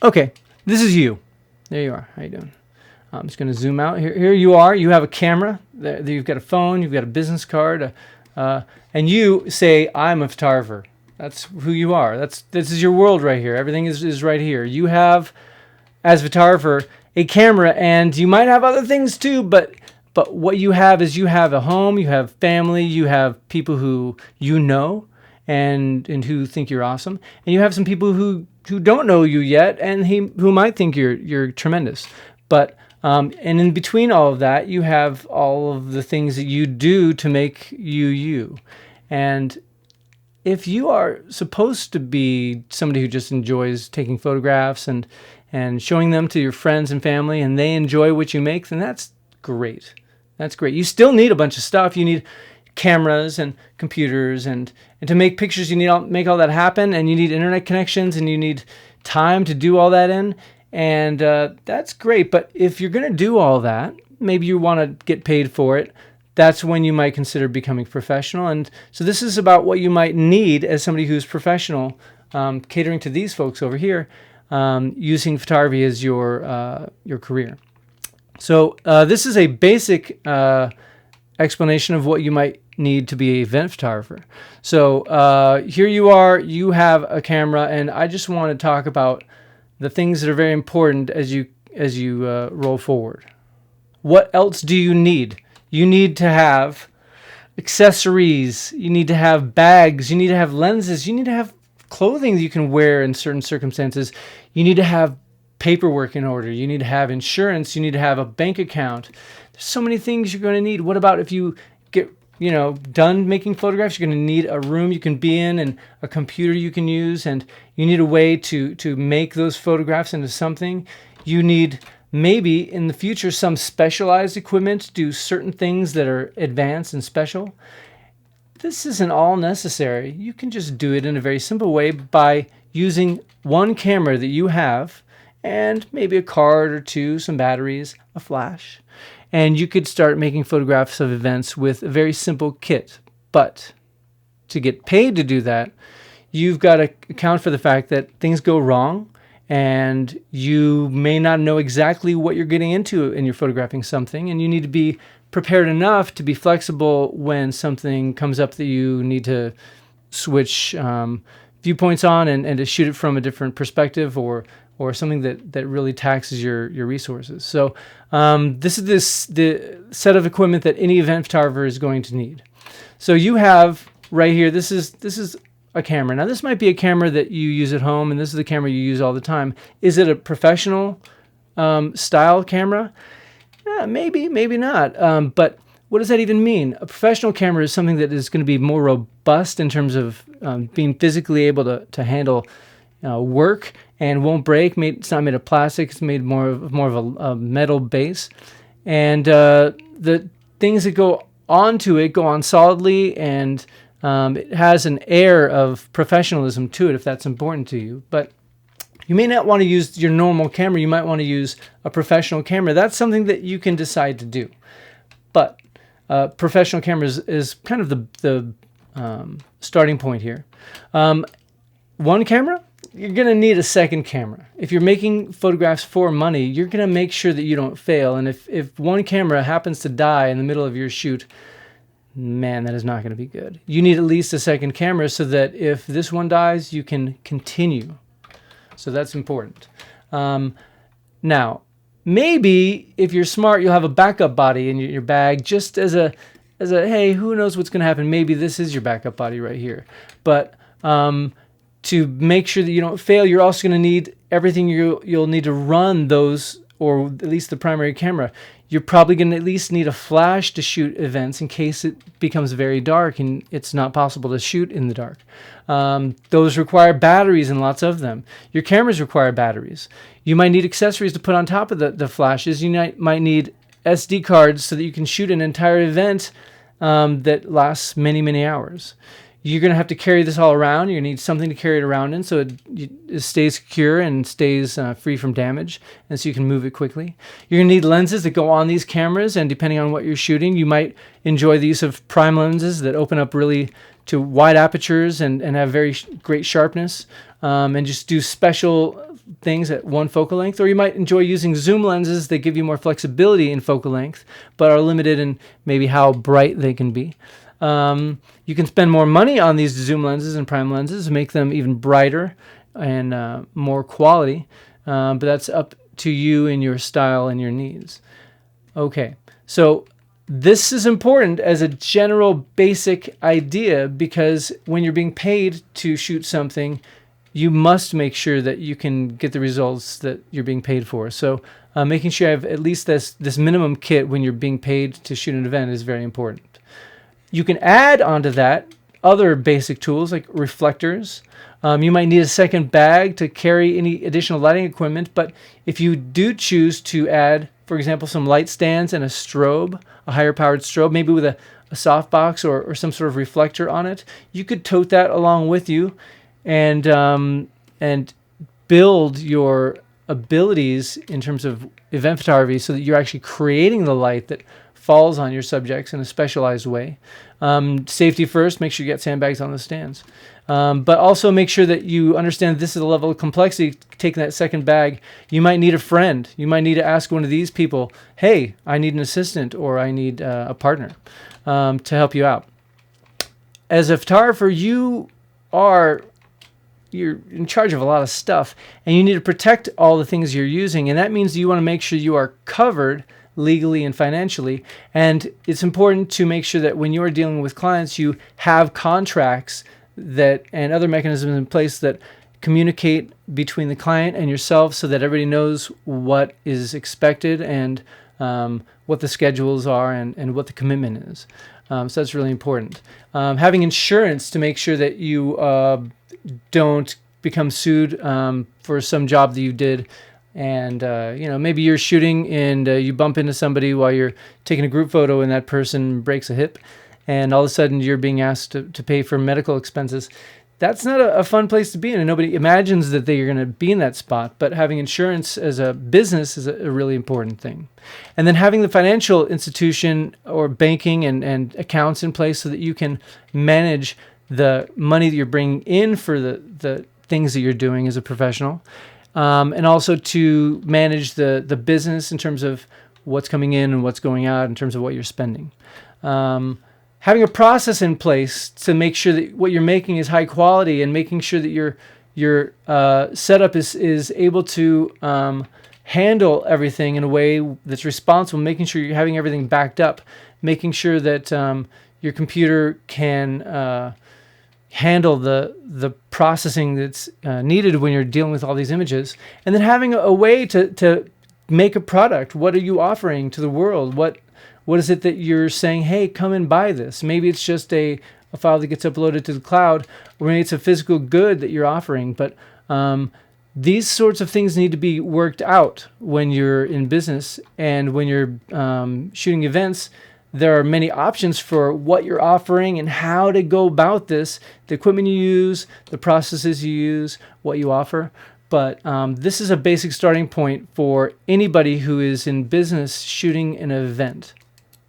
Okay, this is you. There you are. How you doing? I'm just going to zoom out. Here you are. You have a camera. You've got a phone. You've got a business card. And you say, I'm a photographer. That's who you are. This is your world right here. Everything is right here. You have, as a photographer, a camera, and you might have other things too, but what you have is you have a home, you have family, you have people who you know and who think you're awesome, and you have some people who don't know you yet and who might think you're tremendous. But and in between all of that, you have all of the things that you do to make you you. And if you are supposed to be somebody who just enjoys taking photographs and showing them to your friends and family, and they enjoy what you make, then that's great. That's great. You still need a bunch of stuff. You need cameras and computers, and to make pictures, you need make all that happen, and you need internet connections, and you need time to do all that in, and that's great. But if you're going to do all that, maybe you want to get paid for it. That's when you might consider becoming professional. And so this is about what you might need as somebody who's professional, catering to these folks over here, using photography as your career. So this is a basic explanation of what you might need to be an event photographer. So here you are, you have a camera, and I just want to talk about the things that are very important as you roll forward. What else do you need? You need to have accessories, you need to have bags, you need to have lenses, you need to have clothing that you can wear in certain circumstances, you need to have paperwork in order, you need to have insurance, you need to have a bank account. There's so many things you're going to need. What about if you get done making photographs? You're going to need a room you can be in and a computer you can use, and you need a way to make those photographs into something. You need maybe in the future some specialized equipment to do certain things that are advanced and special. This isn't all necessary. You can just do it in a very simple way by using one camera that you have and maybe a card or two, some batteries, a flash. And you could start making photographs of events with a very simple kit. But to get paid to do that, you've got to account for the fact that things go wrong, and you may not know exactly what you're getting into in your photographing something, and you need to be prepared enough to be flexible when something comes up that you need to switch viewpoints on and to shoot it from a different perspective, or something that really taxes your resources. So this is the set of equipment that any event photographer is going to need. So you have right here, this is a camera. Now this might be a camera that you use at home, and this is the camera you use all the time. Is it a professional style camera? Maybe, maybe not. But what does that even mean? A professional camera is something that is going to be more robust in terms of being physically able to handle work and won't break. It's not made of plastic. It's made more of a metal base, and the things that go onto it go on solidly, and it has an air of professionalism to it if that's important to you. But you may not want to use your normal camera. You might want to use a professional camera. That's something that you can decide to do. But professional camera is kind of the starting point here. One camera, you're going to need a second camera. If you're making photographs for money, you're going to make sure that you don't fail. And if one camera happens to die in the middle of your shoot, man, that is not going to be good. You need at least a second camera so that if this one dies, you can continue. So that's important. Now, maybe if you're smart, you'll have a backup body in your bag just as a hey, who knows what's going to happen? Maybe this is your backup body right here. But to make sure that you don't fail, you're also going to need everything you'll need to run those, or at least the primary camera. You're probably going to at least need a flash to shoot events in case it becomes very dark and it's not possible to shoot in the dark. Those require batteries, and lots of them. Your cameras require batteries. You might need accessories to put on top of the flashes. You might need SD cards so that you can shoot an entire event that lasts many, many hours. You're going to have to carry this all around. You're going to need something to carry it around in so it stays secure and stays free from damage, and so you can move it quickly. You're going to need lenses that go on these cameras, and depending on what you're shooting, you might enjoy the use of prime lenses that open up really to wide apertures and have very great sharpness, and just do special things at one focal length, or you might enjoy using zoom lenses that give you more flexibility in focal length, but are limited in maybe how bright they can be. You can spend more money on these zoom lenses and prime lenses, make them even brighter and more quality, but that's up to you and your style and your needs. Okay, so this is important as a general basic idea, because when you're being paid to shoot something, you must make sure that you can get the results that you're being paid for. So making sure you have at least this minimum kit when you're being paid to shoot an event is very important. You can add onto that other basic tools like reflectors. You might need a second bag to carry any additional lighting equipment, but if you do choose to add, for example, some light stands and a strobe, a higher powered strobe, maybe with a softbox or some sort of reflector on it, you could tote that along with you and build your abilities in terms of event photography so that you're actually creating the light that falls on your subjects in a specialized way. Safety first, make sure you get sandbags on the stands. But also make sure that you understand this is a level of complexity. Taking that second bag, you might need a friend. You might need to ask one of these people, hey, I need an assistant or I need a partner to help you out. As a photographer, you're in charge of a lot of stuff, and you need to protect all the things you're using, and that means you want to make sure you are covered legally and financially. And it's important to make sure that when you're dealing with clients, you have contracts and other mechanisms in place that communicate between the client and yourself so that everybody knows what is expected and what the schedules are and what the commitment is. So that's really important. Having insurance to make sure that you don't become sued for some job that you did. And, maybe you're shooting and you bump into somebody while you're taking a group photo and that person breaks a hip, and all of a sudden you're being asked to pay for medical expenses. That's not a fun place to be in, and nobody imagines that they're going to be in that spot. But having insurance as a business is a really important thing. And then having the financial institution or banking and accounts in place so that you can manage the money that you're bringing in for the things that you're doing as a professional. And also to manage the business in terms of what's coming in and what's going out in terms of what you're spending. Having a process in place to make sure that what you're making is high quality, and making sure that your setup is able to handle everything in a way that's responsible, making sure you're having everything backed up, making sure that your computer can handle the processing that's needed when you're dealing with all these images, and then having a way to make a product. What are you offering to the world? What is it that you're saying, hey, come and buy this? Maybe it's just a file that gets uploaded to the cloud, or maybe it's a physical good that you're offering. But these sorts of things need to be worked out when you're in business, and when you're shooting events. There are many options for what you're offering and how to go about this, the equipment you use, the processes you use, what you offer. But this is a basic starting point for anybody who is in business shooting an event.